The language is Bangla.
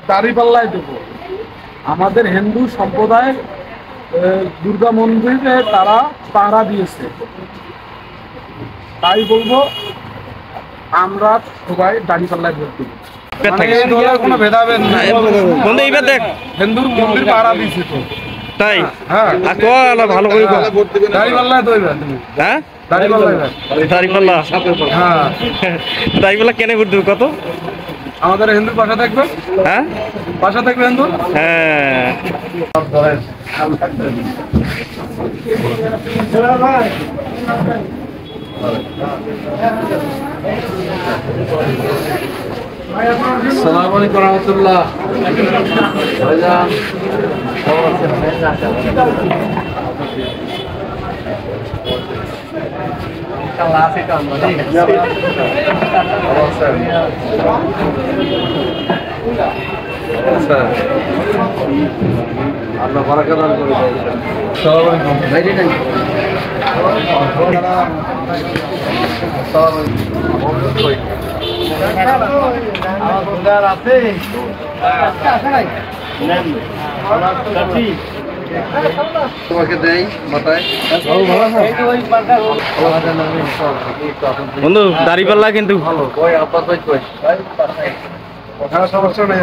দাঁড়িপাল্লায় দেবো। আমাদের হিন্দু সম্প্রদায় দুর্গা মন্দিরে তারা পাহারা দিয়েছে, তাই বলবো আমরা সবাই দাঁড়িপাল্লায় ভোট দেবো। কোনো ভেদাভেদ নাই, হিন্দুর মন্দির পাহারা দিয়েছে তো তাই। হ্যাঁ ভালো করে দাঁড়িপাল্লায় দেবে। হ্যাঁ দাঁড়িপাল্লায় দাঁড়িপাল্লা। হ্যাঁ দাঁড়িপাল্লা কেন ভোট দেবো কত? আমাদের হিন্দুর পাশা থাকবে। হ্যাঁ পাশা থাকবে হিন্দু। হ্যাঁ আসসালামু আলাইকুম রহমতুল্লাহ। আল্লাহ বারাকাত দান করুন। আসসালামু আলাইকুম। বাইরে নাই। তোমাকে দেই মাথায় বন্ধু দাঁড়িপাল্লা কিন্তু ভালো। সমস্যা নেই।